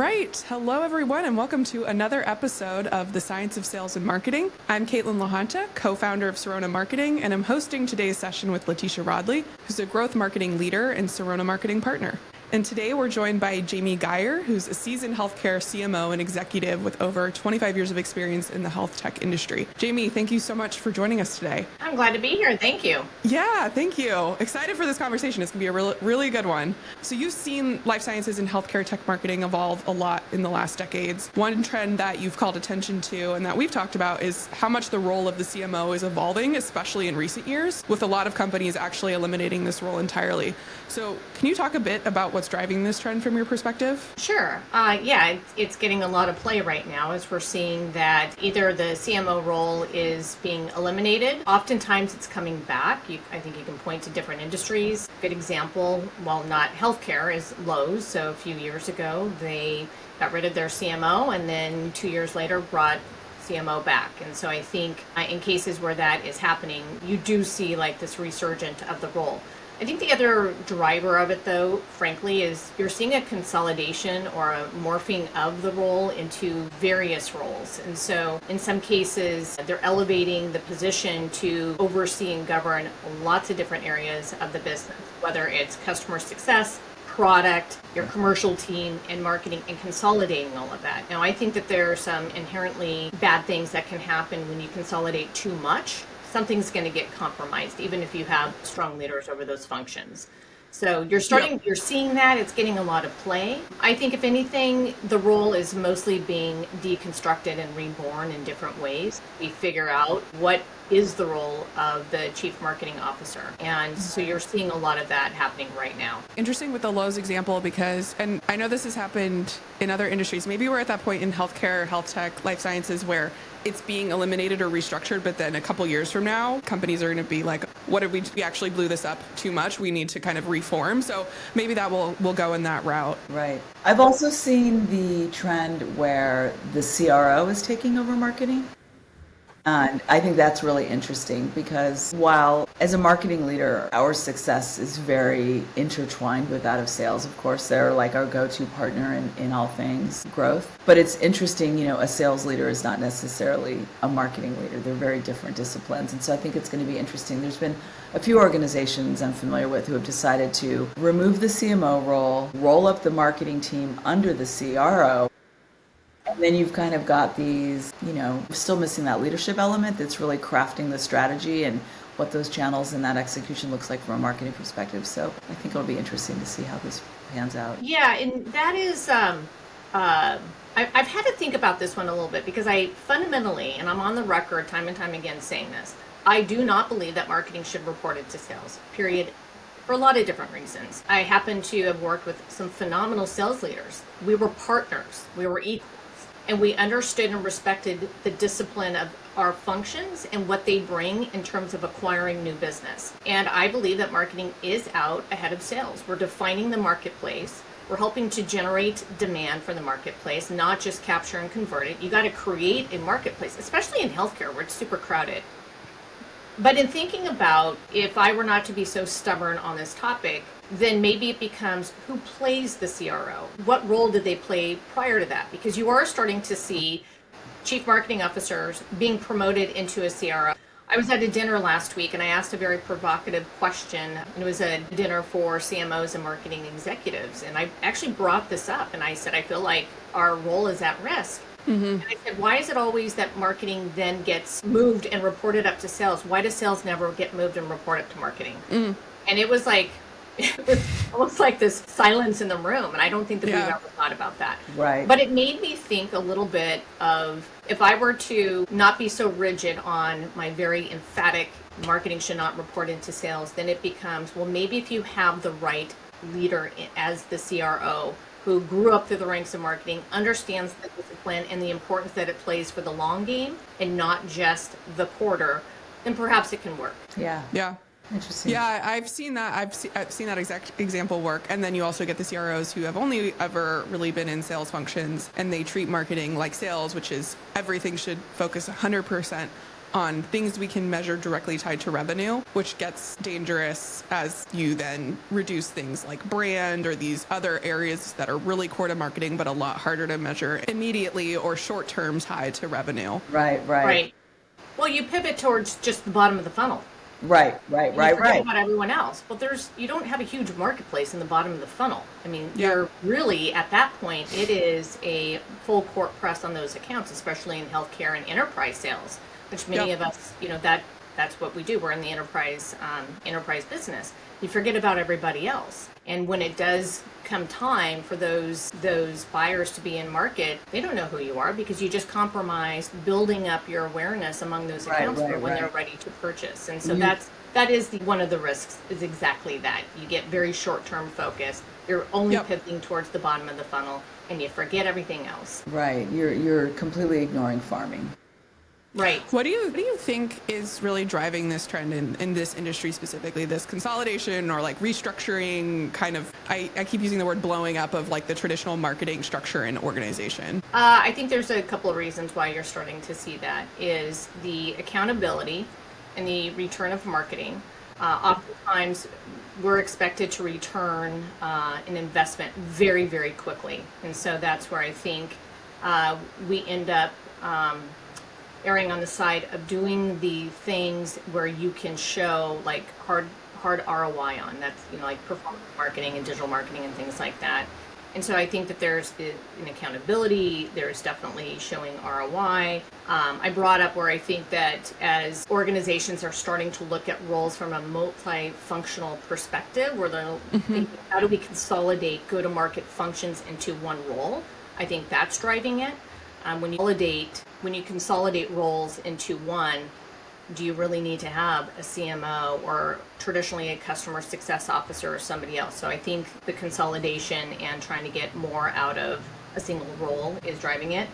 right. Hello, everyone, and welcome to another episode of The Science of Sales and Marketing. I'm Caitlin Honta, co-founder of Sirona Marketing, and I'm hosting today's session with Letitia Rodley, who's a growth marketing leader and Sirona marketing partner. And today we're joined by Jamie Gier, who's a seasoned healthcare CMO and executive with over 25 years of experience in the health tech industry. Jamie, thank you so much for joining us today. I'm glad to be here. Thank you. Yeah, thank you. Excited for this conversation. It's going to be a really good one. So you've seen life sciences and healthcare tech marketing evolve a lot in the last decades. One trend that you've called attention to and that we've talked about is how much the role of the CMO is evolving, especially in recent years, with a lot of companies actually eliminating this role entirely. So can you talk a bit about what's driving this trend from your perspective? Sure. It's getting a lot of play right now as we're seeing that either the CMO role is being eliminated. Oftentimes it's coming back. I think you can point to different industries. Good example, while not healthcare, is Lowe's. So a few years ago, they got rid of their CMO and then 2 years later brought CMO back. And so I think in cases where that is happening, you do see like this resurgent of the role. I think the other driver of it, though, frankly, is you're seeing a consolidation or a morphing of the role into various roles. And so in some cases, they're elevating the position to oversee and govern lots of different areas of the business, whether it's customer success, product, your commercial team, and marketing, and consolidating all of that. Now, I think that there are some inherently bad things that can happen when you consolidate too much. Something's going to get compromised, even if you have strong leaders over those functions. So you're seeing that, it's getting a lot of play. I think if anything, the role is mostly being deconstructed and reborn in different ways. We figure out what is the role of the chief marketing officer. And so you're seeing a lot of that happening right now. Interesting with the Lowe's example because, and I know this has happened in other industries, maybe we're at that point in healthcare, health tech, life sciences where it's being eliminated or restructured, but then a couple years from now, companies are going to be like, what did we actually blew this up too much? We need to kind of reform. So maybe that will go in that route. Right. I've also seen the trend where the CRO is taking over marketing. And I think that's really interesting because while as a marketing leader, our success is very intertwined with that of sales. Of course, they're like our go-to partner in all things growth. But it's interesting, a sales leader is not necessarily a marketing leader. They're very different disciplines. And so I think it's going to be interesting. There's been a few organizations I'm familiar with who have decided to remove the CMO role, roll up the marketing team under the CRO. And then you've kind of got these, still missing that leadership element that's really crafting the strategy and what those channels and that execution looks like from a marketing perspective. So I think it'll be interesting to see how this pans out. Yeah, and that is, I've had to think about this one a little bit because I fundamentally, and I'm on the record time and time again saying this, I do not believe that marketing should report it to sales, period. For a lot of different reasons. I happen to have worked with some phenomenal sales leaders. We were partners. We were equals. And we understood and respected the discipline of our functions and what they bring in terms of acquiring new business. And I believe that marketing is out ahead of sales. We're defining the marketplace. We're helping to generate demand for the marketplace, not just capture and convert it. You got to create a marketplace, especially in healthcare where it's super crowded. But in thinking about if I were not to be so stubborn on this topic, then maybe it becomes who plays the CRO? What role did they play prior to that? Because you are starting to see chief marketing officers being promoted into a CRO. I was at a dinner last week and I asked a very provocative question. It was a dinner for CMOs and marketing executives. And I actually brought this up and I said, I feel like our role is at risk. Mm-hmm. And I said, why is it always that marketing then gets moved and reported up to sales? Why does sales never get moved and report up to marketing? Mm. And it was almost like this silence in the room. And I don't think that we've ever thought about that. Right. But it made me think a little bit of if I were to not be so rigid on my very emphatic marketing should not report into sales, then it becomes, well, maybe if you have the right leader as the CRO who grew up through the ranks of marketing, understands the discipline and the importance that it plays for the long game and not just the quarter, then perhaps it can work. Yeah. Yeah. Interesting. Yeah, I've seen that. I've seen that exact example work. And then you also get the CROs who have only ever really been in sales functions and they treat marketing like sales, which is everything should focus 100% on things we can measure directly tied to revenue, which gets dangerous as you then reduce things like brand or these other areas that are really core to marketing, but a lot harder to measure immediately or short term tied to revenue. Right. Well, you pivot towards just the bottom of the funnel. Right. You forget about everyone else. Well, you don't have a huge marketplace in the bottom of the funnel. I mean, you're really, at that point, it is a full court press on those accounts, especially in healthcare and enterprise sales, which many of us, that's what we do. We're in the enterprise business. You forget about everybody else. And when it does come time for those buyers to be in market, they don't know who you are because you just compromised building up your awareness among those accounts for when they're ready to purchase. And so that is one of the risks, is exactly that. You get very short-term focused. You're only pivoting towards the bottom of the funnel and you forget everything else. Right. You're completely ignoring farming. Right. What do you think is really driving this trend in this industry specifically, this consolidation or like restructuring kind of, I keep using the word blowing up of like the traditional marketing structure and organization? I think there's a couple of reasons why you're starting to see that is the accountability and the return of marketing. Oftentimes we're expected to return an investment very, very quickly. And so that's where I think we end up erring on the side of doing the things where you can show like hard ROI on. That's like performance marketing and digital marketing and things like that. And so I think that there's an accountability. There's definitely showing ROI. I brought up where I think that as organizations are starting to look at roles from a multifunctional perspective, where they're thinking, how do we consolidate go-to-market functions into one role? I think that's driving it. When you consolidate roles into one, do you really need to have a CMO or traditionally a customer success officer or somebody else? So I think the consolidation and trying to get more out of a single role is driving it.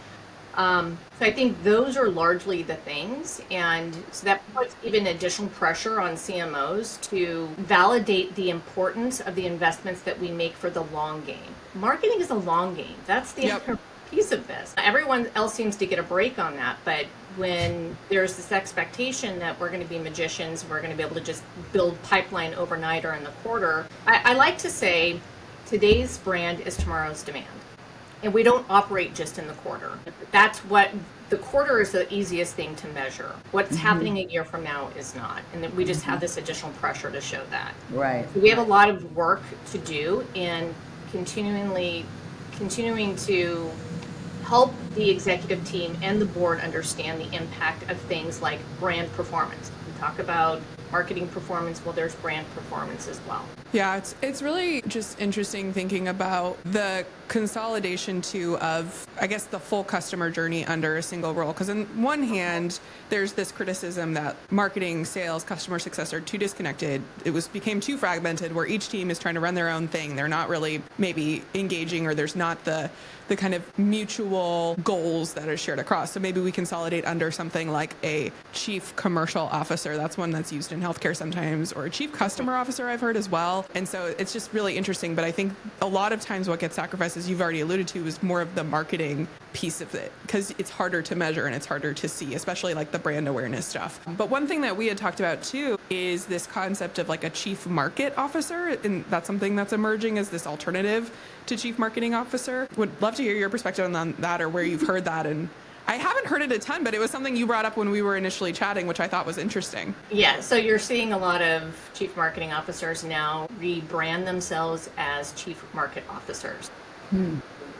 So I think those are largely the things. And so that puts even additional pressure on CMOs to validate the importance of the investments that we make for the long game. Marketing is a long game. That's the other piece of this. Everyone else seems to get a break on that, but when there's this expectation that we're going to be magicians, we're going to be able to just build pipeline overnight or in the quarter, I like to say today's brand is tomorrow's demand. And we don't operate just in the quarter. That's what the quarter is, the easiest thing to measure. What's happening a year from now is not. And then we just have this additional pressure to show that. Right. So we have a lot of work to do in continuing to help the executive team and the board understand the impact of things like brand performance. We talk about marketing performance, well, there's brand performance as well. Yeah, it's really just interesting thinking about the consolidation too of, I guess, the full customer journey under a single role. Because on one hand, there's this criticism that marketing, sales, customer success are too disconnected. It became too fragmented where each team is trying to run their own thing. They're not really maybe engaging, or there's not the kind of mutual goals that are shared across. So maybe we consolidate under something like a chief commercial officer. That's one that's used in healthcare sometimes, or a chief customer officer I've heard as well. And so it's just really interesting. But I think a lot of times what gets sacrificed, as you've already alluded to, is more of the marketing piece of it, because it's harder to measure and it's harder to see, especially like the brand awareness stuff. But one thing that we had talked about too is this concept of like a chief market officer. And that's something that's emerging as this alternative to chief marketing officer. Would love to hear your perspective on that, or where you've heard that. And I haven't heard it a ton, but it was something you brought up when we were initially chatting, which I thought was interesting. Yeah, so you're seeing a lot of chief marketing officers now rebrand themselves as chief market officers.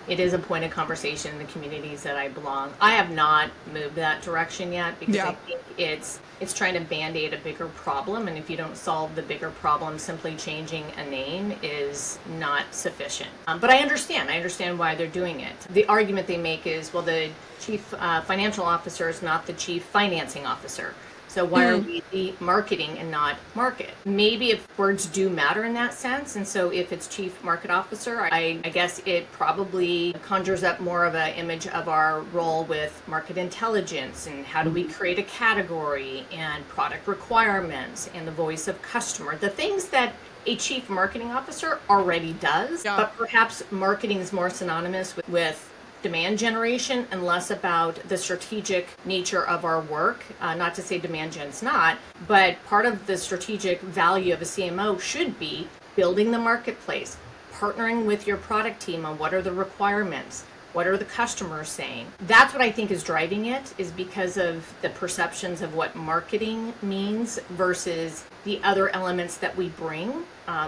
It is a point of conversation in the communities that I belong. I have not moved that direction yet, because I think it's trying to band-aid a bigger problem, and if you don't solve the bigger problem, simply changing a name is not sufficient. But I understand why they're doing it. The argument they make is, well, the chief financial officer is not the chief financing officer. So why are we the marketing and not market? Maybe if words do matter in that sense. And so if it's chief market officer, I guess it probably conjures up more of an image of our role with market intelligence and how do we create a category and product requirements and the voice of customer, the things that a chief marketing officer already does, but perhaps marketing is more synonymous with demand generation and less about the strategic nature of our work. Not to say demand gen's not, but part of the strategic value of a CMO should be building the marketplace, partnering with your product team on what are the requirements, what are the customers saying. That's what I think is driving it, is because of the perceptions of what marketing means versus the other elements that we bring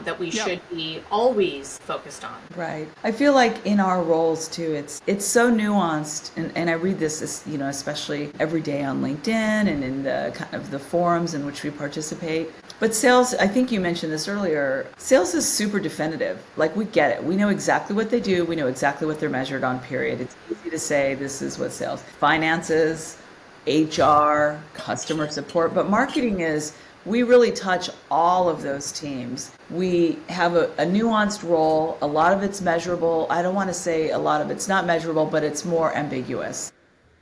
that we should be always focused on. Right. I feel like in our roles too, it's so nuanced, and I read this, especially every day on LinkedIn and in the kind of the forums in which we participate. But sales, I think you mentioned this earlier, sales is super definitive. Like, we get it. We know exactly what they do. We know exactly what they're measured on, period. It's easy to say this is what sales, finances, HR, customer support, but marketing is, we really touch all of those teams. We have a nuanced role. A lot of it's measurable. I don't want to say a lot of it's not measurable, but it's more ambiguous.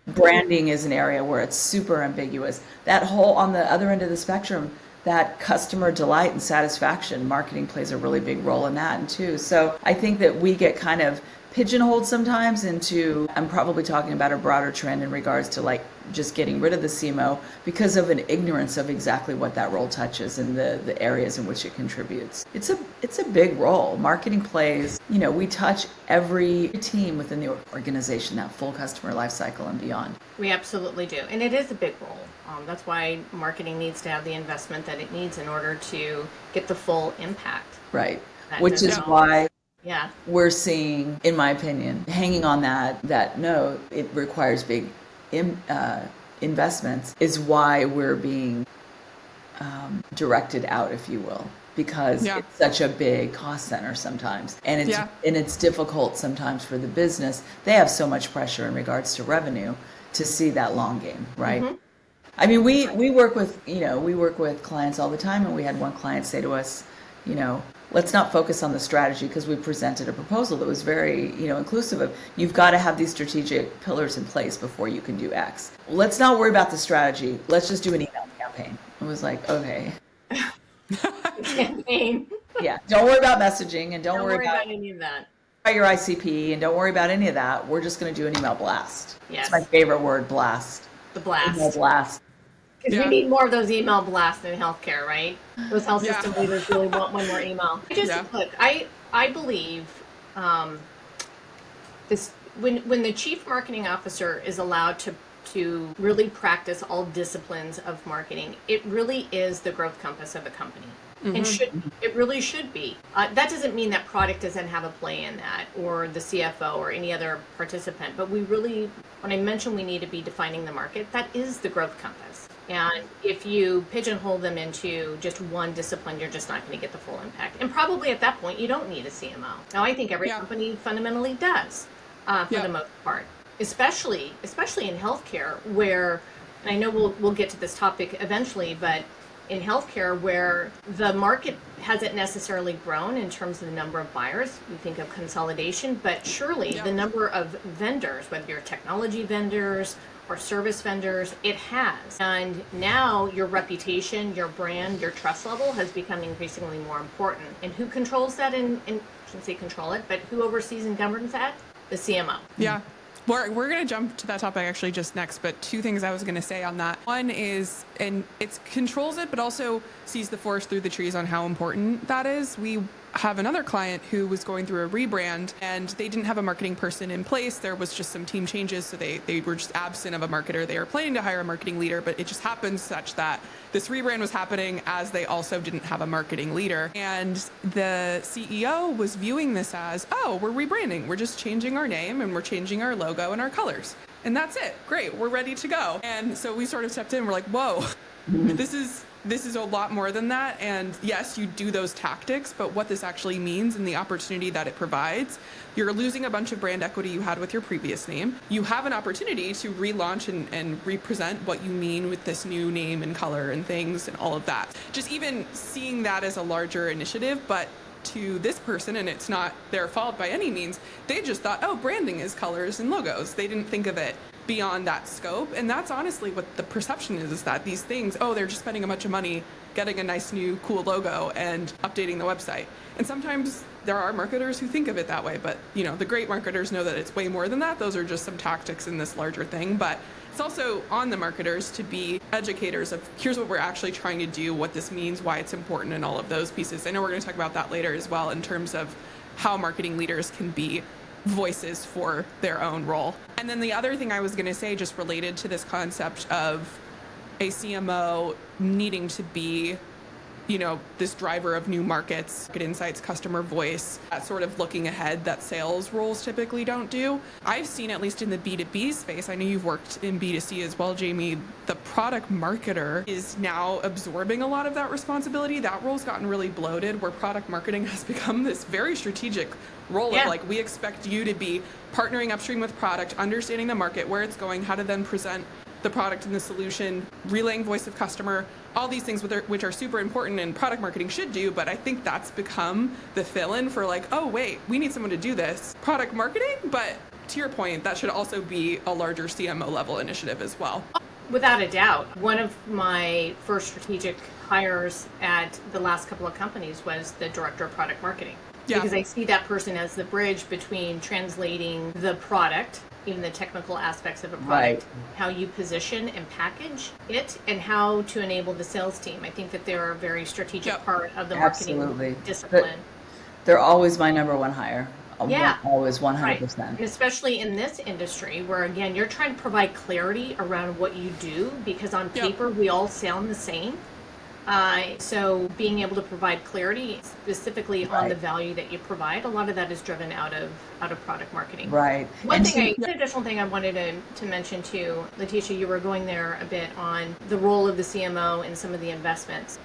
Branding is an area where it's super ambiguous. That whole, on the other end of the spectrum, that customer delight and satisfaction, marketing plays a really big role in that too. So I think that we get kind of pigeonholed sometimes into, I'm probably talking about a broader trend in regards to like just getting rid of the CMO because of an ignorance of exactly what that role touches and the areas in which it contributes. It's a big role. Marketing plays, we touch every team within the organization, that full customer life cycle and beyond. We absolutely do. And it is a big role. That's why marketing needs to have the investment that it needs in order to get the full impact. Right. Which is why yeah, we're seeing, in my opinion, hanging on that note, it requires big investments, is why we're being directed out, if you will, because it's such a big cost center sometimes, and it's difficult sometimes for the business. They have so much pressure in regards to revenue to see that long game, right? Mm-hmm. I mean, we work with clients all the time, and we had one client say to us, let's not focus on the strategy, because we presented a proposal that was very, inclusive of, you've got to have these strategic pillars in place before you can do X. Let's not worry about the strategy. Let's just do an email campaign. It was like, okay. Campaign. Yeah. Don't worry about messaging, and don't worry about any of that. Your ICP, and don't worry about any of that. We're just going to do an email blast. Yes. It's my favorite word, blast. The blast. Email blast. Because we need more of those email blasts in healthcare, right? Those health system leaders really want one more email. Look, I believe this, when the chief marketing officer is allowed to really practice all disciplines of marketing, it really is the growth compass of a company. Mm-hmm. And it really should be. That doesn't mean that product doesn't have a play in that, or the CFO or any other participant, but we really, when I mention we need to be defining the market, that is the growth compass. And if you pigeonhole them into just one discipline, you're just not going to get the full impact. And probably at that point, you don't need a CMO. Now, I think every company fundamentally does, for the most part, especially in healthcare, where, and I know we'll get to this topic eventually, but in healthcare, where the market hasn't necessarily grown in terms of the number of buyers. We think of consolidation, but surely the number of vendors, whether you're technology vendors or service vendors, it has. And now your reputation, your brand, your trust level has become increasingly more important. And who controls that? And I shouldn't say control it, but who oversees and governs that? The CMO. Yeah. We're going to jump to that topic actually just next, but two things I was going to say on that. One is, and it controls it, but also sees the forest through the trees on how important that is. We have another client who was going through a rebrand, and they didn't have a marketing person in place. There was just some team changes, so they were just absent of a marketer. They were planning to hire a marketing leader, but it just happened such that this rebrand was happening as they also didn't have a marketing leader. And the CEO was viewing this as, oh, we're rebranding. We're just changing our name, and we're changing our logo and our colors. And that's it. Great. We're ready to go. And so we sort of stepped in. We're like, whoa, this is a lot more than that. And yes, you do those tactics, but what this actually means and the opportunity that it provides, you're losing a bunch of brand equity you had with your previous name. You have an opportunity to relaunch and represent what you mean with this new name and color and things and all of that. Just even seeing that as a larger initiative, but to this person, and it's not their fault by any means, they just thought, oh, branding is colors and logos. They didn't think of it beyond that scope. And that's honestly what the perception is that these things, oh, they're just spending a bunch of money getting a nice new cool logo and updating the website. And sometimes there are marketers who think of it that way, but the great marketers know that it's way more than that. Those are just some tactics in this larger thing. But it's also on the marketers to be educators of here's what we're actually trying to do, what this means, why it's important, and all of those pieces. I know we're going to talk about that later as well in terms of how marketing leaders can be voices for their own role. And then the other thing I was going to say, just related to this concept of a CMO needing to be this driver of new markets, market insights, customer voice, that sort of looking ahead that sales roles typically don't do. I've seen, at least in the B2B space, I know you've worked in B2C as well, Jamie, the product marketer is now absorbing a lot of that responsibility. That role's gotten really bloated, where product marketing has become this very strategic role of like, we expect you to be partnering upstream with product, understanding the market, where it's going, how to then present the product and the solution, relaying voice of customer, all these things which are super important and product marketing should do, but I think that's become the fill-in for like, oh wait, we need someone to do this. Product marketing, but to your point, that should also be a larger CMO level initiative as well. Without a doubt. One of my first strategic hires at the last couple of companies was the director of product marketing. Yeah. Because I see that person as the bridge between translating the product, even the technical aspects of a product, how you position and package it, and how to enable the sales team. I think that they're a very strategic part of the marketing discipline. They're always my number one hire. Yeah. Always 100%. Right. And especially in this industry where, again, you're trying to provide clarity around what you do, because on paper we all sound the same. So being able to provide clarity specifically on the value that you provide, a lot of that is driven out of product marketing. Right. One additional thing I wanted to mention too, Letitia, you were going there a bit on the role of the CMO and some of the investments.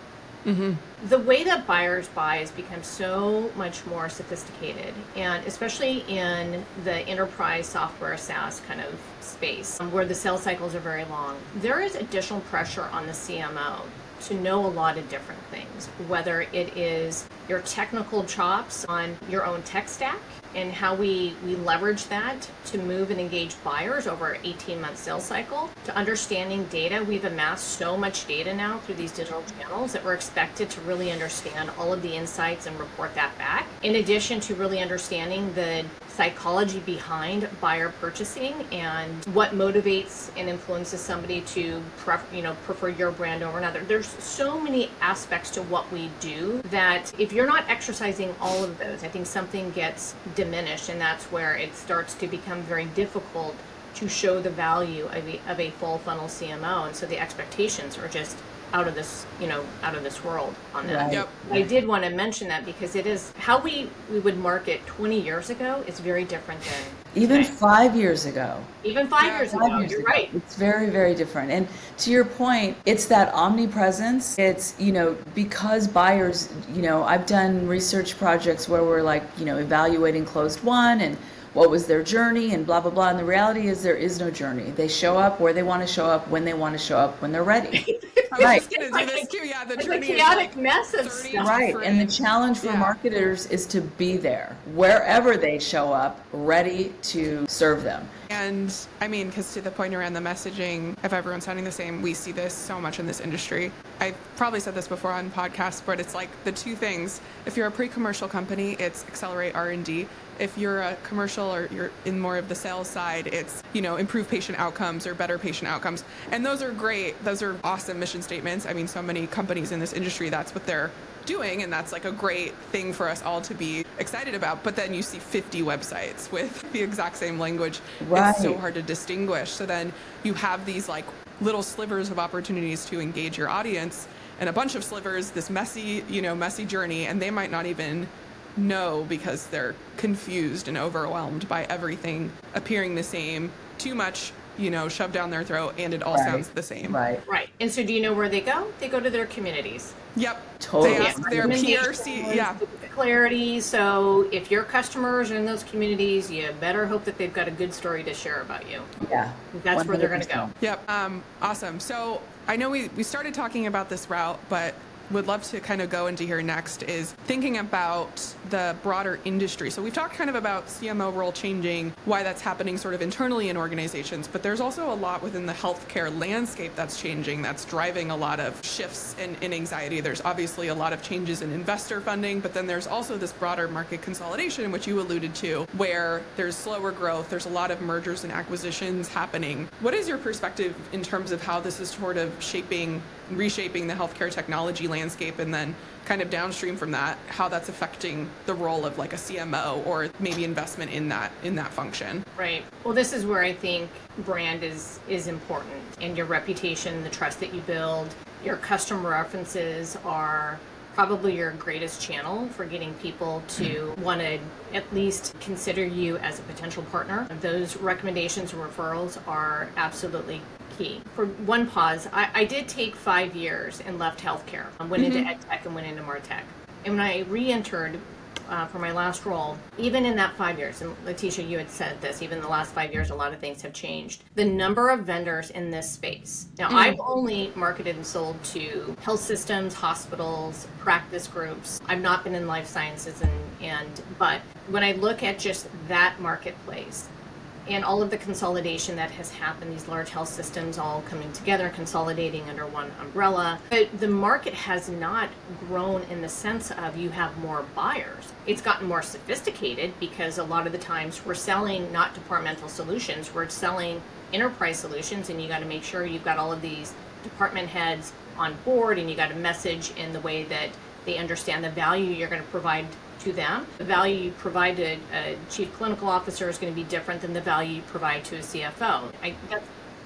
Mm-hmm. The way that buyers buy has become so much more sophisticated, and especially in the enterprise software SaaS kind of space where the sales cycles are very long, there is additional pressure on the CMO to know a lot of different things, whether it is your technical chops on your own tech stack and how we leverage that to move and engage buyers over an 18-month sales cycle, to understanding data. We've amassed so much data now through these digital channels that we're expected to really understand all of the insights and report that back, in addition to really understanding the psychology behind buyer purchasing and what motivates and influences somebody to prefer your brand over another. There's so many aspects to what we do that if you're not exercising all of those, I think something gets diminished, and that's where it starts to become very difficult to show the value of a full funnel CMO, and so the expectations are just out of this world on that. Right. Yep. I did want to mention that because it is how we would market 20 years ago is very different than even today. 5 years ago. Even 5 years ago, you're right. It's very, very different. And to your point, it's that omnipresence. It's, because buyers, I've done research projects where we're like, evaluating closed won and what was their journey and blah, blah, blah. And the reality is there is no journey. They show up where they want to show up, when they want to show up, when they're ready. I was just going to do this too. Yeah, the journey is a chaotic mess of stuff. Right. And the challenge for marketers is to be there wherever they show up, ready to serve them. And I mean, because to the point around the messaging of everyone sounding the same, we see this so much in this industry. I've probably said this before on podcasts, but it's like the two things. If you're a pre-commercial company, it's accelerate R&D. If you're a commercial or you're in more of the sales side, it's, improve patient outcomes or better patient outcomes. And those are great. Those are awesome mission statements. I mean, so many companies in this industry, that's what they're doing, and that's like a great thing for us all to be excited about. But then you see 50 websites with the exact same language. Right. It's so hard to distinguish. So then you have these like little slivers of opportunities to engage your audience, and a bunch of slivers, this messy journey, and they might not even know because they're confused and overwhelmed by everything appearing the same, too much shoved down their throat, and it all sounds the same. Right. And so do you know where they go? They go to their communities. Yep. Totally. They ask their PRC. Clarity. So if your customers are in those communities, you better hope that they've got a good story to share about you. Yeah. That's 100%. Where they're going to go. Yep. Awesome. So I know we started talking about this route, but would love to kind of go into here next is thinking about the broader industry. So we've talked kind of about CMO role changing, why that's happening sort of internally in organizations, but there's also a lot within the healthcare landscape that's changing, that's driving a lot of shifts in anxiety. There's obviously a lot of changes in investor funding, but then there's also this broader market consolidation, which you alluded to, where there's slower growth, there's a lot of mergers and acquisitions happening. What is your perspective in terms of how this is sort of reshaping the healthcare technology landscape, and then kind of downstream from that, how that's affecting the role of like a CMO or maybe investment in that function? Right. Well, this is where I think brand is important, and your reputation, the trust that you build, your customer references are probably your greatest channel for getting people to want to at least consider you as a potential partner. Those recommendations and referrals are absolutely key. For one pause, I did take 5 years and left healthcare. I went into EdTech and went into MarTech. And when I re-entered for my last role, even in that 5 years, and Letitia, you had said this, even in the last 5 years, a lot of things have changed. The number of vendors in this space. Now, I've only marketed and sold to health systems, hospitals, practice groups. I've not been in life sciences, but when I look at just that marketplace, and all of the consolidation that has happened, these large health systems all coming together, consolidating under one umbrella. But the market has not grown in the sense of you have more buyers. It's gotten more sophisticated because a lot of the times we're selling not departmental solutions, we're selling enterprise solutions, and you got to make sure you've got all of these department heads on board, and you got to message in the way that they understand the value you're going to provide to them. The value you provide to a chief clinical officer is going to be different than the value you provide to a CFO.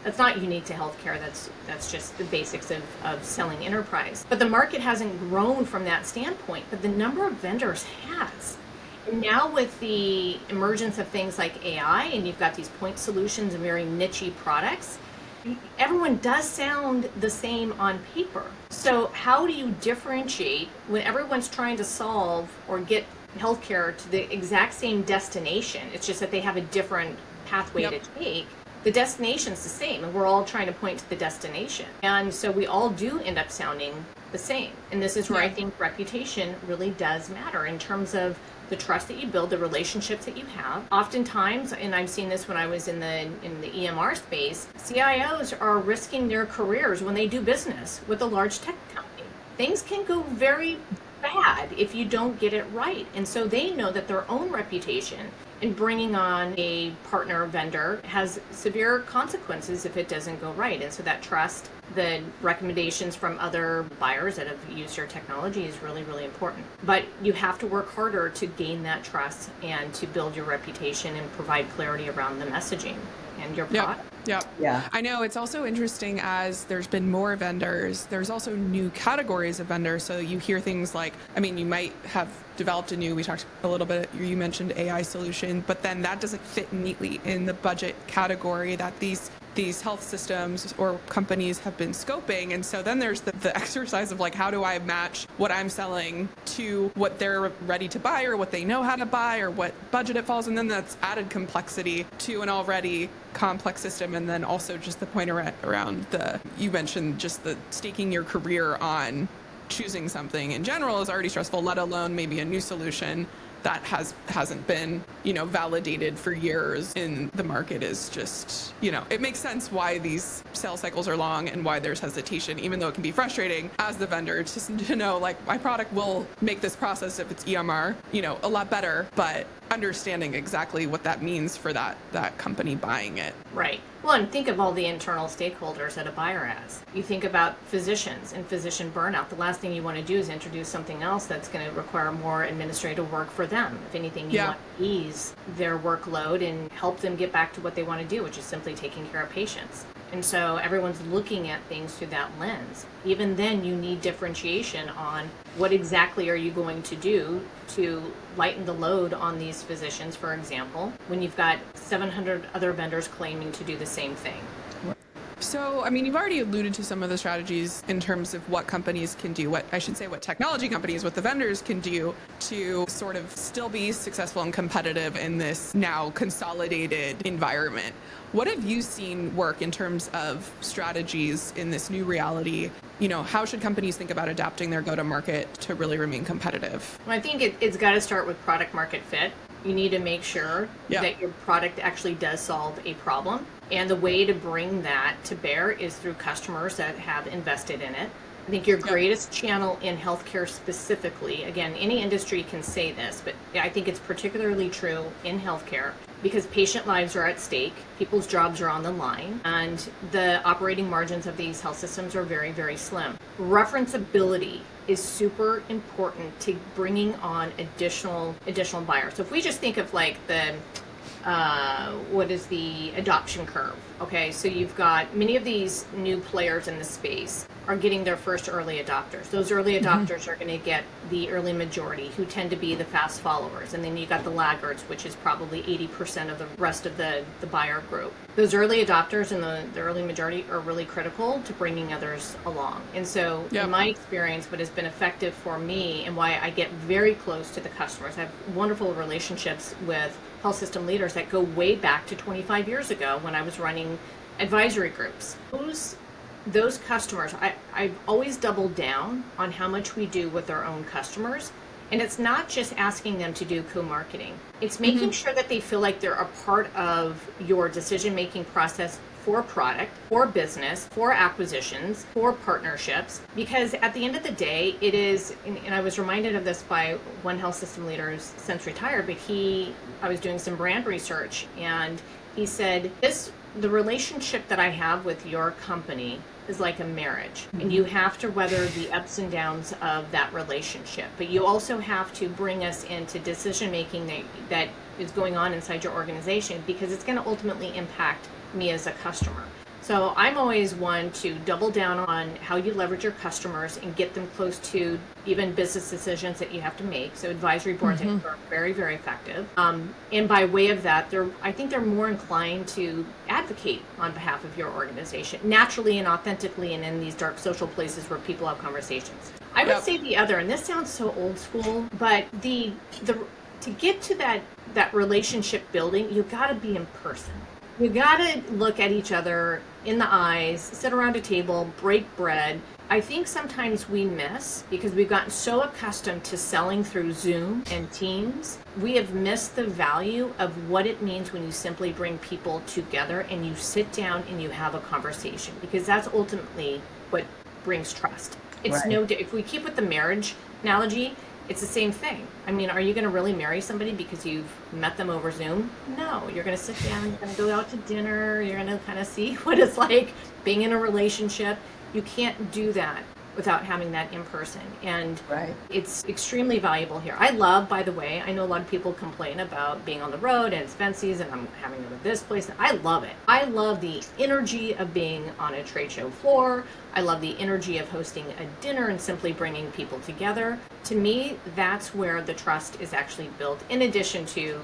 That's not unique to healthcare. That's just the basics of selling enterprise. But the market hasn't grown from that standpoint, but the number of vendors has. And now with the emergence of things like AI, and you've got these point solutions and very niche-y products, everyone does sound the same on paper. So how do you differentiate when everyone's trying to solve or get healthcare to the exact same destination? It's just that they have a different pathway to take. The destination's the same, and we're all trying to point to the destination. And so we all do end up sounding the same. And this is where I think reputation really does matter in terms of the trust that you build, the relationships that you have. Oftentimes, and I've seen this when I was in the EMR space, CIOs are risking their careers when they do business with a large tech company. Things can go very bad if you don't get it right. And so they know that their own reputation in bringing on a partner vendor has severe consequences if it doesn't go right. And so that trust, the recommendations from other buyers that have used your technology is really, really important. But you have to work harder to gain that trust and to build your reputation and provide clarity around the messaging and your product. Yeah. I know it's also interesting as there's been more vendors, there's also new categories of vendors. So you hear things like, you might have developed we talked a little bit, you mentioned AI solution, but then that doesn't fit neatly in the budget category that these health systems or companies have been scoping. And so then there's the exercise of like, how do I match what I'm selling to what they're ready to buy or what they know how to buy or what budget it falls. And then that's added complexity to an already complex system. And then also just the point around you mentioned just the staking your career on choosing something in general is already stressful, let alone maybe a new solution that hasn't been, validated for years in the market is just, it makes sense why these sales cycles are long and why there's hesitation, even though it can be frustrating as the vendor to know, like, my product will make this process, if it's EMR, a lot better, but understanding exactly what that means for that company buying it. Right. Well, and think of all the internal stakeholders that a buyer has. You think about physicians and physician burnout. The last thing you want to do is introduce something else that's going to require more administrative work for them. If anything, you want to ease their workload and help them get back to what they want to do, which is simply taking care of patients. And so everyone's looking at things through that lens. Even then, you need differentiation on what exactly are you going to do to lighten the load on these physicians, for example, when you've got 700 other vendors claiming to do the same thing. So, I mean, you've already alluded to some of the strategies in terms of what companies can do, what technology companies, what the vendors can do to sort of still be successful and competitive in this now consolidated environment. What have you seen work in terms of strategies in this new reality? How should companies think about adapting their go-to-market to really remain competitive? Well, I think it's got to start with product market fit. You need to make sure that your product actually does solve a problem. And the way to bring that to bear is through customers that have invested in it. I think your greatest channel in healthcare specifically, again, any industry can say this, but I think it's particularly true in healthcare because patient lives are at stake, people's jobs are on the line, and the operating margins of these health systems are very, very slim. Referenceability is super important to bringing on additional buyers. So if we just think of like what is the adoption curve? Okay, so you've got many of these new players in the space are getting their first early adopters. Those early adopters are going to get the early majority, who tend to be the fast followers. And then you got the laggards, which is probably 80% of the rest of the buyer group. Those early adopters and the early majority are really critical to bringing others along. And so in my experience, what has been effective for me and why I get very close to the customers, I have wonderful relationships with health system leaders that go way back to 25 years ago when I was running advisory groups. Those customers, I've always doubled down on how much we do with our own customers. And it's not just asking them to do co-marketing. It's making sure that they feel like they're a part of your decision-making process for product, for business, for acquisitions, for partnerships. Because at the end of the day, it is, and I was reminded of this by one health system leader who's since retired, but I was doing some brand research and he said, the relationship that I have with your company is like a marriage, and you have to weather the ups and downs of that relationship, but you also have to bring us into decision making that is going on inside your organization, because it's going to ultimately impact me as a customer. So I'm always one to double down on how you leverage your customers and get them close to even business decisions that you have to make. So advisory boards I think are very, very effective. And by way of that, I think they're more inclined to advocate on behalf of your organization, naturally and authentically, and in these dark social places where people have conversations. I would say the other, and this sounds so old school, but to get to that relationship building, you got to be in person. You got to look at each other in the eyes, sit around a table, break bread. I think sometimes we miss, because we've gotten so accustomed to selling through Zoom and Teams, we have missed the value of what it means when you simply bring people together and you sit down and you have a conversation, because that's ultimately what brings trust. It's if we keep with the marriage analogy, it's the same thing. I mean, are you going to really marry somebody because you've met them over Zoom? No, you're going to sit down, you're going to go out to dinner, you're going to kind of see what it's like being in a relationship. You can't do that without having that in person. And it's extremely valuable here. I love, by the way, I know a lot of people complain about being on the road and it's fancy and I'm having to go to this place. I love it. I love the energy of being on a trade show floor. I love the energy of hosting a dinner and simply bringing people together. To me, that's where the trust is actually built, in addition to,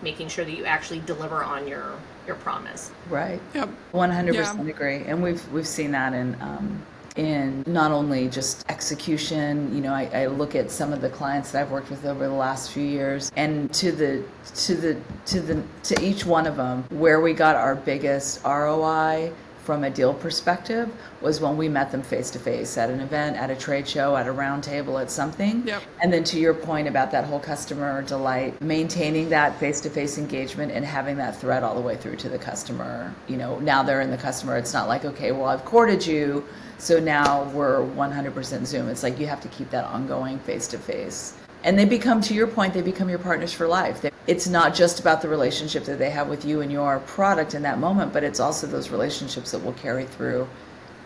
making sure that you actually deliver on your promise. Right. Yep. 100% agree. And we've seen that in not only just execution. I look at some of the clients that I've worked with over the last few years, and to each one of them, where we got our biggest ROI from a deal perspective was when we met them face to face at an event, at a trade show, at a round table, at something. Yep. And then to your point about that whole customer delight, maintaining that face to face engagement and having that thread all the way through to the customer. Now they're in the customer. It's not like, okay, well, I've courted you, so now we're 100% Zoom. It's like you have to keep that ongoing face to face. And they become, to your point, they become your partners for life. It's not just about the relationship that they have with you and your product in that moment, but it's also those relationships that will carry through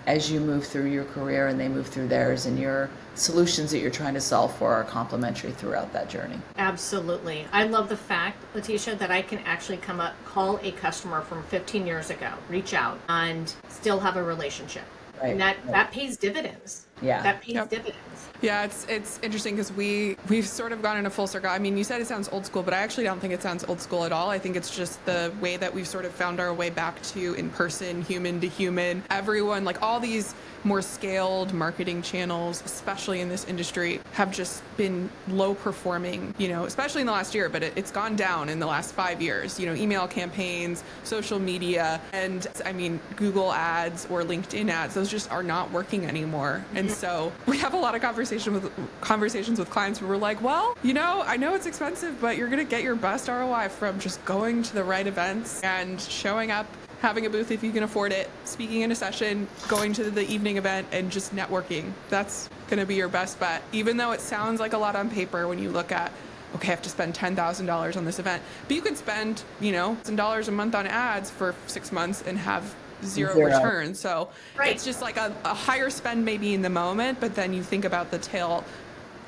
as you move through your career and they move through theirs, and your solutions that you're trying to solve for are complementary throughout that journey. Absolutely. I love the fact, Letitia, that I can actually call a customer from 15 years ago, reach out, and still have a relationship. Right. And that pays dividends. Yeah. that pays Yep. dividends. Yeah, it's interesting because we've sort of gone in a full circle. I mean, you said it sounds old school, but I actually don't think it sounds old school at all. I think it's just the way that we've sort of found our way back to in person, human to human. Everyone, like all these more scaled marketing channels, especially in this industry, have just been low performing, especially in the last year, but it's gone down in the last 5 years. Email campaigns, social media, and I mean, Google ads or LinkedIn ads, those just are not working anymore. And so we have a lot of conversations with clients where we're like, well, I know it's expensive, but you're going to get your best ROI from just going to the right events and showing up, having a booth if you can afford it, speaking in a session, going to the evening event, and just networking. That's going to be your best bet. Even though it sounds like a lot on paper when you look at, okay, I have to spend $10,000 on this event, but you could spend, $1,000 a month on ads for 6 months and have zero return. So Right. It's just like a higher spend maybe in the moment, but then you think about the tail,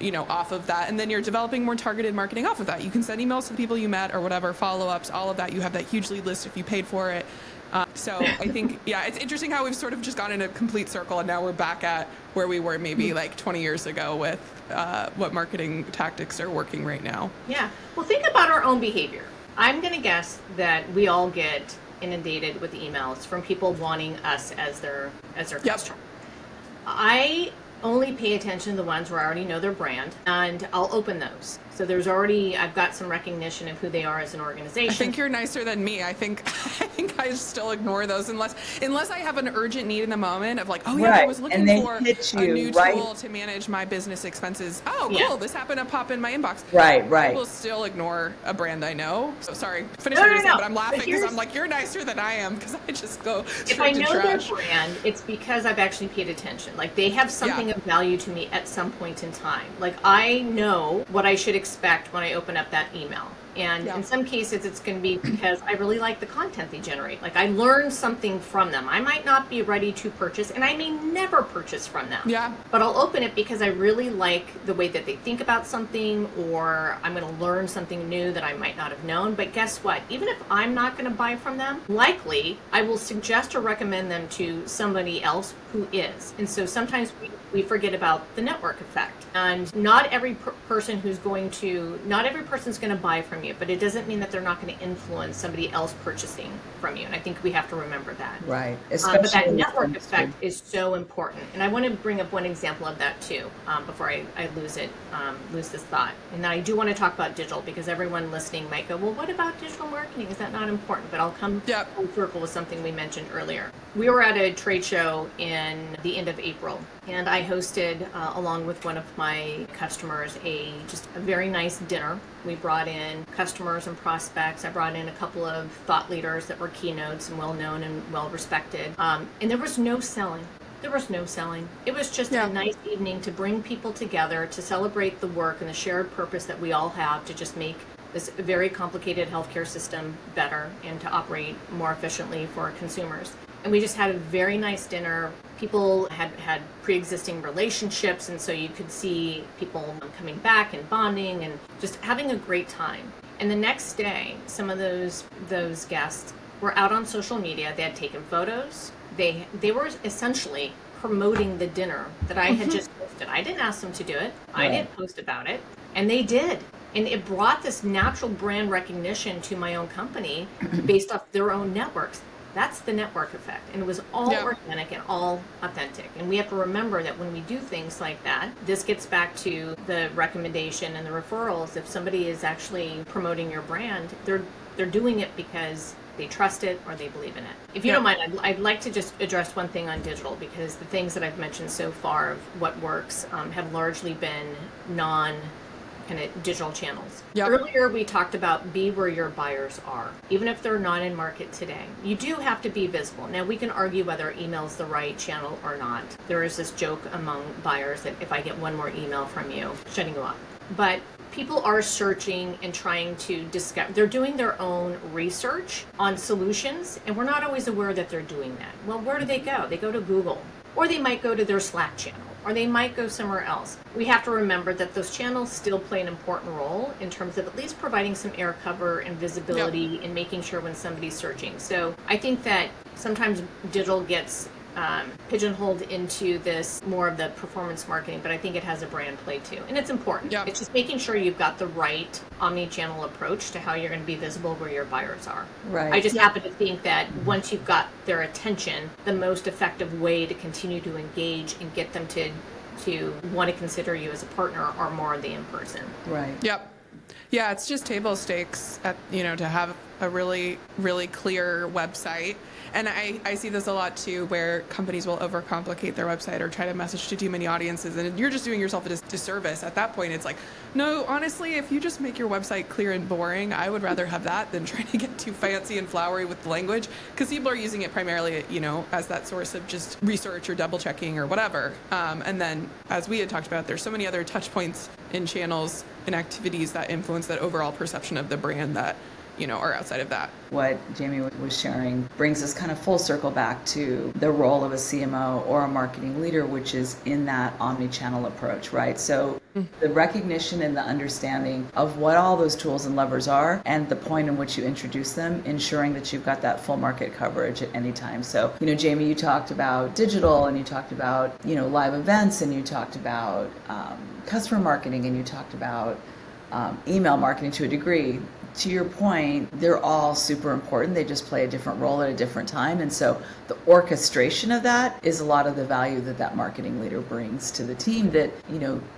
off of that, and then you're developing more targeted marketing off of that. You can send emails to the people you met or whatever, follow-ups, all of that. You have that huge lead list if you paid for it. So I think, it's interesting how we've sort of just gone in a complete circle, and now we're back at where we were maybe like 20 years ago with what marketing tactics are working right now. Yeah. Well, think about our own behavior. I'm going to guess that we all get inundated with emails from people wanting us as their customer. I only pay attention to the ones where I already know their brand, and I'll open those. So I've got some recognition of who they are as an organization. I think you're nicer than me. I think I still ignore those unless I have an urgent need in the moment of like, I was looking for a new tool to manage my business expenses. Oh, cool. Yeah. This happened to pop in my inbox. Right. I will still ignore a brand I know. So sorry, finish what you're saying, but I'm laughing because I'm like, you're nicer than I am because I just go straight to trash. If I know their brand, it's because I've actually paid attention. Like they have something of value to me at some point in time. Like I know what I should expect when I open up that email. And in some cases, it's going to be because I really like the content they generate. Like I learned something from them. I might not be ready to purchase, and I may never purchase from them. Yeah. But I'll open it because I really like the way that they think about something, or I'm going to learn something new that I might not have known. But guess what? Even if I'm not going to buy from them, likely I will suggest or recommend them to somebody else who is. And so sometimes we forget about the network effect. And not every person's going to buy from you, but it doesn't mean that they're not going to influence somebody else purchasing from you. And I think we have to remember that. Right. But that network effect is so important. And I want to bring up one example of that too, before I lose this thought. And then I do want to talk about digital, because everyone listening might go, well, what about digital marketing? Is that not important? But I'll come full circle with something we mentioned earlier. We were at a trade show in the end of April, and I hosted, along with one of my customers, a very nice dinner. We brought in customers and prospects. I brought in a couple of thought leaders that were keynotes and well-known and well-respected. And there was no selling. There was no selling. It was just a nice evening to bring people together to celebrate the work and the shared purpose that we all have to just make this very complicated healthcare system better and to operate more efficiently for consumers. And we just had a very nice dinner. People had pre-existing relationships, and so you could see people coming back and bonding and just having a great time. And the next day, some of those guests were out on social media. They had taken photos. They were essentially promoting the dinner that I had just posted. I didn't ask them to do it. I didn't post about it, and they did. And it brought this natural brand recognition to my own company based off their own networks. That's the network effect. And it was all organic and all authentic. And we have to remember that when we do things like that, this gets back to the recommendation and the referrals. If somebody is actually promoting your brand, they're doing it because they trust it or they believe in it. If you don't mind, I'd like to just address one thing on digital, because the things that I've mentioned so far of what works have largely been kind of digital channels. Earlier we talked about be where your buyers are, even if they're not in market today. You do have to be visible. Now we can argue whether email is the right channel or not. There is this joke among buyers that if I get one more email from you, shutting you up. But people are searching and trying to discover. They're doing their own research on solutions, and we're not always aware that they're doing that. Well, where do they go? They go to Google, or they might go to their Slack channel, or they might go somewhere else. We have to remember that those channels still play an important role in terms of at least providing some air cover and visibility and making sure when somebody's searching. So I think that sometimes digital gets pigeonholed into this more of the performance marketing, but I think it has a brand play too. And it's important. Yep. It's just making sure you've got the right omni-channel approach to how you're going to be visible where your buyers are. Right. I just happen to think that once you've got their attention, the most effective way to continue to engage and get them to want to consider you as a partner are more the in-person. Right. Yep. Yeah, it's just table stakes to have a really, really clear website. And I see this a lot too, where companies will overcomplicate their website or try to message to too many audiences, and you're just doing yourself a disservice. At that point, it's like, no, honestly, if you just make your website clear and boring, I would rather have that than trying to get too fancy and flowery with the language, because people are using it primarily, as that source of just research or double checking or whatever. And then, as we had talked about, there's so many other touch points in channels and activities that influence that overall perception of the brand that are outside of that. What Jamie was sharing brings us kind of full circle back to the role of a CMO or a marketing leader, which is in that omni-channel approach, right? So the recognition and the understanding of what all those tools and levers are and the point in which you introduce them, ensuring that you've got that full market coverage at any time. So, Jamie, you talked about digital, and you talked about, live events, and you talked about customer marketing, and you talked about email marketing to a degree. To your point, they're all super important. They just play a different role at a different time. And so the orchestration of that is a lot of the value that marketing leader brings to the team, that,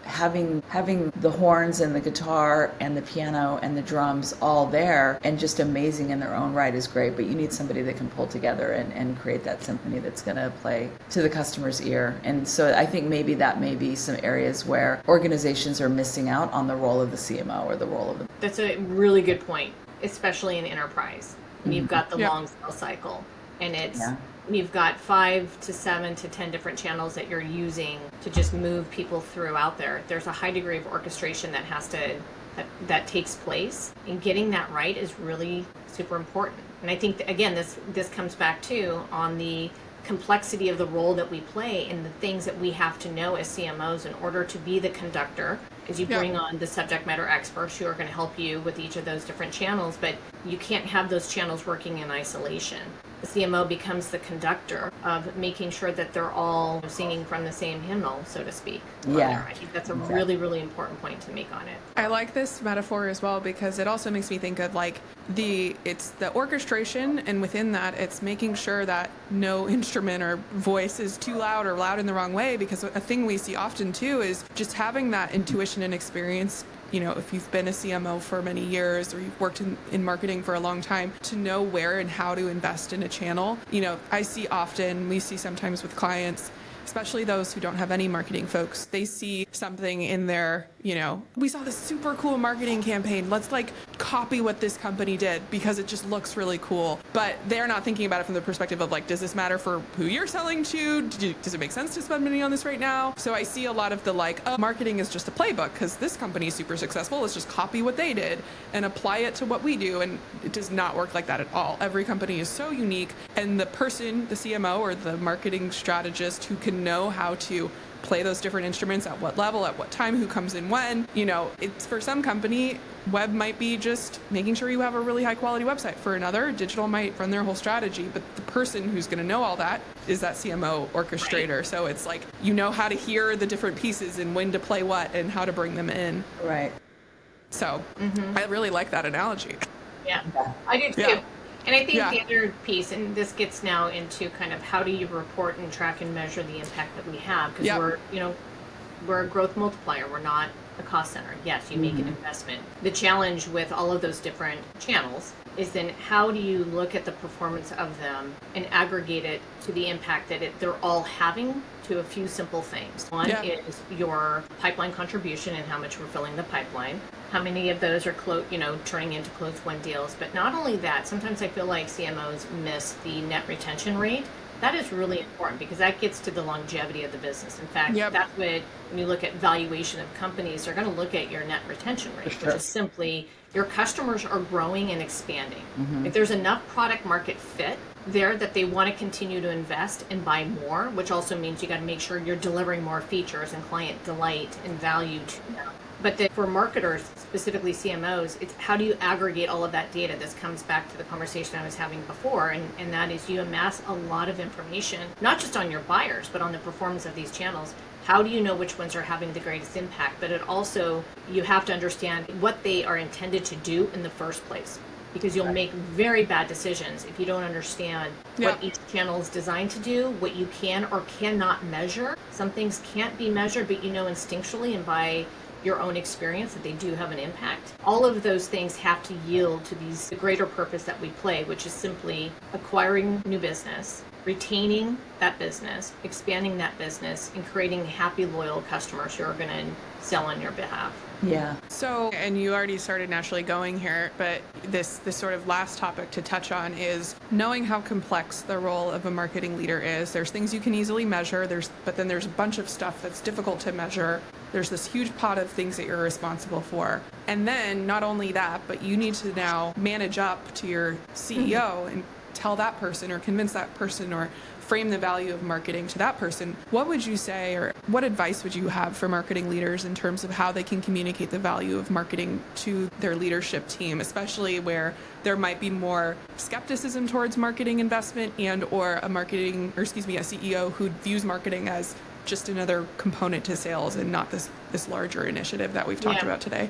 having the horns and the guitar and the piano and the drums all there and just amazing in their own right is great. But you need somebody that can pull together and create that symphony that's going to play to the customer's ear. And so I think maybe that may be some areas where organizations are missing out on the role of the CMO or the role of the... That's a really good point, especially in enterprise. And you've got the long sales cycle, and you've got 5 to 7 to 10 different channels that you're using to just move people through out there. There's a high degree of orchestration that takes place, and getting that right is really super important. And I think again, this comes back to on the complexity of the role that we play and the things that we have to know as CMOs in order to be the conductor, as you bring on the subject matter experts who are going to help you with each of those different channels, but you can't have those channels working in isolation. The CMO becomes the conductor of making sure that they're all singing from the same hymnal, so to speak. Yeah. I think that's a really, really important point to make on it. I like this metaphor as well, because it also makes me think of it's the orchestration, and within that it's making sure that no instrument or voice is too loud or loud in the wrong way, because a thing we see often too is just having that intuition and experience. If you've been a CMO for many years or you've worked in marketing for a long time, to know where and how to invest in a channel. We see sometimes with clients, especially those who don't have any marketing folks, they see something in their, we saw this super cool marketing campaign. Let's copy what this company did because it just looks really cool. But they're not thinking about it from the perspective of does this matter for who you're selling to? Does it make sense to spend money on this right now? So I see a lot of the marketing is just a playbook because this company is super successful. Let's just copy what they did and apply it to what we do. And it does not work like that at all. Every company is so unique. And the person, the CMO or the marketing strategist who can know how to play those different instruments at what level, at what time, who comes in when, it's for some company, web might be just making sure you have a really high quality website. For another, digital might run their whole strategy, but the person who's going to know all that is that CMO orchestrator. Right. So it's how to hear the different pieces and when to play what and how to bring them in. Right. So I really like that analogy. Yeah, I do too. Yeah. And I think the other piece, and this gets now into kind of how do you report and track and measure the impact that we have, because we're a growth multiplier. We're not a cost center. Yes, you make an investment. The challenge with all of those different channels is then how do you look at the performance of them and aggregate it to the impact that they're all having to a few simple things. One is your pipeline contribution and how much we're filling the pipeline. How many of those are turning into closed won deals? But not only that, sometimes I feel like CMOs miss the net retention rate. That is really important because that gets to the longevity of the business. In fact, that's what, when you look at valuation of companies, they're going to look at your net retention rate, which is simply your customers are growing and expanding. If there's enough product market fit there that they want to continue to invest and buy more, which also means you got to make sure you're delivering more features and client delight and value to them, But for marketers, specifically CMOs, it's how do you aggregate all of that data? This comes back to the conversation I was having before, and that is you amass a lot of information, not just on your buyers, but on the performance of these channels. How do you know which ones are having the greatest impact? But it also, you have to understand what they are intended to do in the first place, because you'll make very bad decisions if you don't understand what each channel is designed to do, what you can or cannot measure. Some things can't be measured, but you know instinctually and by your own experience that they do have an impact. All of those things have to yield to the greater purpose that we play, which is simply acquiring new business, retaining that business, expanding that business, and creating happy, loyal customers who are going to sell on your behalf. Yeah. So, and you already started naturally going here, but this sort of last topic to touch on is knowing how complex the role of a marketing leader is. There's things you can easily measure, but then there's a bunch of stuff that's difficult to measure. There's this huge pot of things that you're responsible for. And then not only that, but you need to now manage up to your CEO and tell that person or convince that person or frame the value of marketing to that person. What would you say, or what advice would you have for marketing leaders in terms of how they can communicate the value of marketing to their leadership team, especially where there might be more skepticism towards marketing investment and or a CEO who views marketing as just another component to sales and not this larger initiative that we've talked about today?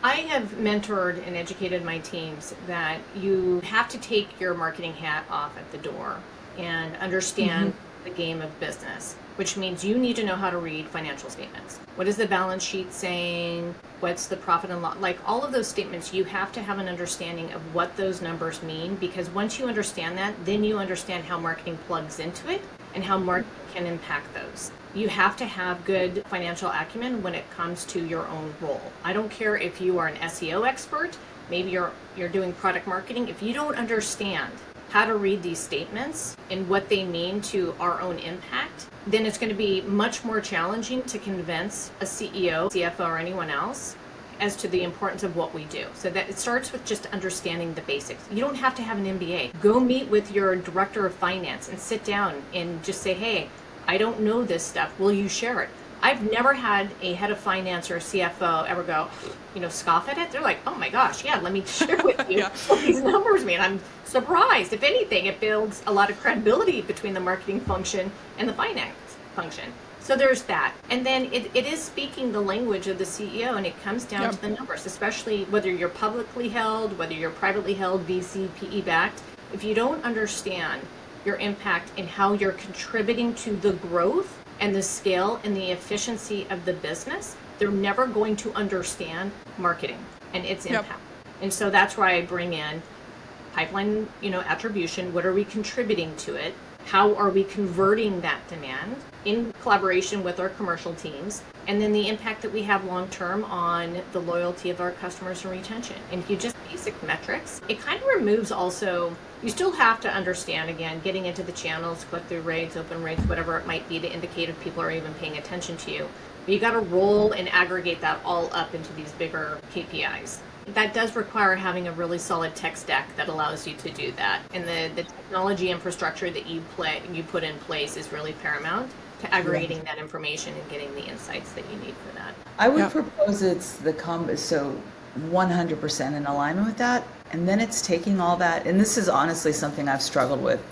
I have mentored and educated my teams that you have to take your marketing hat off at the door and understand the game of business, which means you need to know how to read financial statements. What is the balance sheet saying? What's the profit and loss? Like all of those statements, you have to have an understanding of what those numbers mean, because once you understand that, then you understand how marketing plugs into it and how marketing can impact those. You have to have good financial acumen when it comes to your own role. I don't care if you are an SEO expert, maybe you're doing product marketing. If you don't understand how to read these statements and what they mean to our own impact, then it's going to be much more challenging to convince a CEO, CFO, or anyone else as to the importance of what we do. So that it starts with just understanding the basics. You don't have to have an MBA. Go meet with your director of finance and sit down and just say, hey, I don't know this stuff. Will you share it? I've never had a head of finance or a CFO ever go, scoff at it. They're like, oh my gosh, yeah, let me share with you what these numbers mean. I'm surprised. If anything, it builds a lot of credibility between the marketing function and the finance function. So there's that. And then it is speaking the language of the CEO, and it comes down to the numbers, especially whether you're publicly held, whether you're privately held, VC, PE backed. If you don't understand your impact and how you're contributing to the growth and the scale and the efficiency of the business, they're never going to understand marketing and its impact. And so that's why I bring in pipeline, attribution. What are we contributing to it? How are we converting that demand in collaboration with our commercial teams? And then the impact that we have long term on the loyalty of our customers and retention. And if you just basic metrics, it kind of removes also, you still have to understand, again, getting into the channels, click-through rates, open rates, whatever it might be to indicate if people are even paying attention to you. But you got to roll and aggregate that all up into these bigger KPIs. That does require having a really solid tech stack that allows you to do that. And the technology infrastructure that you put in place is really paramount to aggregating that information and getting the insights that you need for that. I would propose it's so 100% in alignment with that. And then it's taking all that, and this is honestly something I've struggled with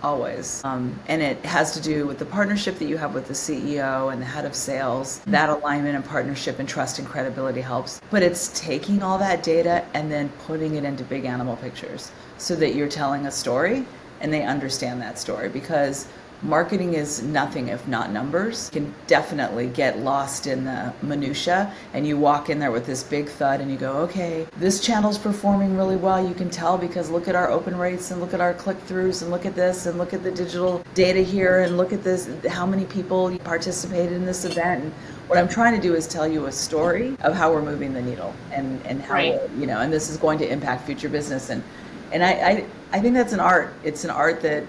always. And it has to do with the partnership that you have with the CEO and the head of sales. That alignment and partnership and trust and credibility helps. But it's taking all that data and then putting it into big animal pictures so that you're telling a story and they understand that story, because marketing is nothing if not numbers. You can definitely get lost in the minutia, and you walk in there with this big thud and you go, okay, this channel's performing really well. You can tell because look at our open rates and look at our click-throughs and look at this and look at the digital data here and look at this, how many people participated in this event. And what I'm trying to do is tell you a story of how we're moving the needle and how we're, and this is going to impact future business. And I think that's an art. It's an art that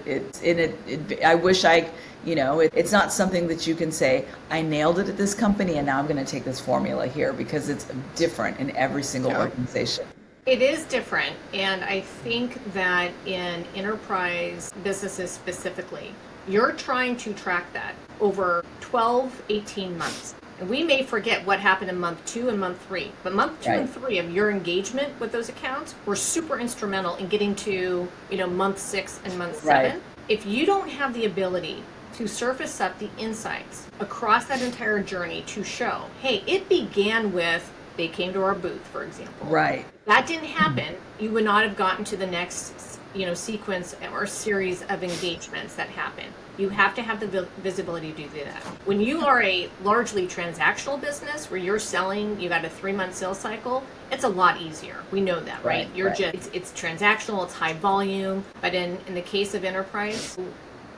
I wish it's not something that you can say, I nailed it at this company and now I'm going to take this formula here, because it's different in every single organization. It is different. And I think that in enterprise businesses specifically, you're trying to track that over 12, 18 months. And we may forget what happened in month 2 and month 3, but month 2 and 3 of your engagement with those accounts were super instrumental in getting to, month 6 and month 7. Right. If you don't have the ability to surface up the insights across that entire journey to show, hey, it began with they came to our booth, for example. Right. If that didn't happen, you would not have gotten to the next, sequence or series of engagements that happen. You have to have the visibility to do that. When you are a largely transactional business where you're selling, you got a 3-month sales cycle, it's a lot easier. We know that, right? It's transactional, it's high volume, but in the case of enterprise,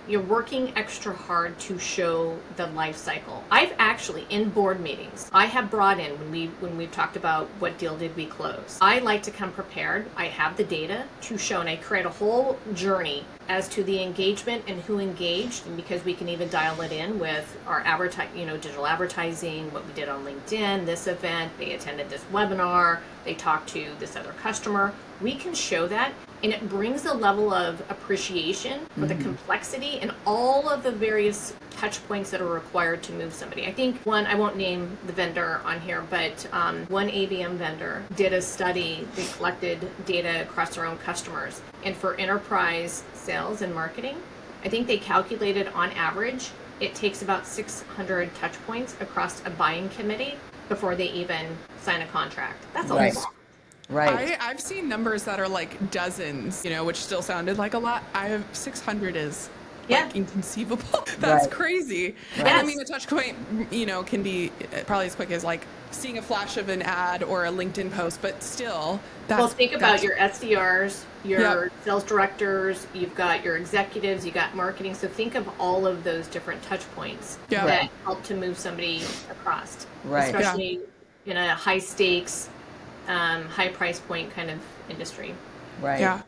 you're working extra hard to show the life cycle. I've actually, in board meetings, I have brought in, when we've talked about what deal did we close, I like to come prepared. I have the data to show, and I create a whole journey as to the engagement and who engaged, and because we can even dial it in with our digital advertising, what we did on LinkedIn, this event, they attended this webinar, they talked to this other customer. We can show that, and it brings a level of appreciation for the complexity and all of the various touch points that are required to move somebody. I think I won't name the vendor on here, but one ABM vendor did a study. They collected data across their own customers. And for enterprise sales and marketing, I think they calculated on average, it takes about 600 touch points across a buying committee before they even sign a contract. That's a lot. Right. I've seen numbers that are like dozens, which still sounded like a lot. 600 is like inconceivable. That's crazy. Yes. And I mean, a touch point, can be probably as quick as like seeing a flash of an ad or a LinkedIn post, but still. Think about your SDRs, your sales directors, you've got your executives, you got marketing. So think of all of those different touch points that help to move somebody across, especially in a high stakes, high price point kind of industry. Right. Yeah.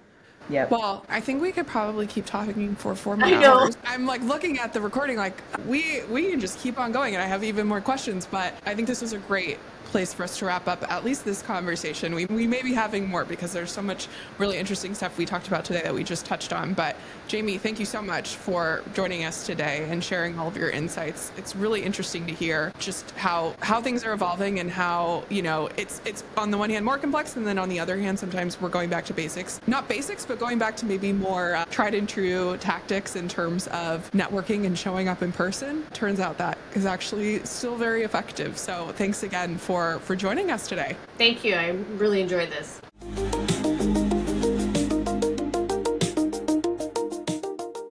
Yep. Well, I think we could probably keep talking for 4 more I know. hours. I'm like looking at the recording, like we can just keep on going, and I have even more questions. But I think this was a great place for us to wrap up at least this conversation. We may be having more because there's so much really interesting stuff we talked about today that we just touched on. But Jamie, thank you so much for joining us today and sharing all of your insights. It's really interesting to hear just how things are evolving and how, it's on the one hand more complex, and then on the other hand, sometimes we're going back to basics. Not basics, but going back to maybe more tried and true tactics in terms of networking and showing up in person. Turns out that is actually still very effective. So thanks again for joining us today. Thank you. I really enjoyed this.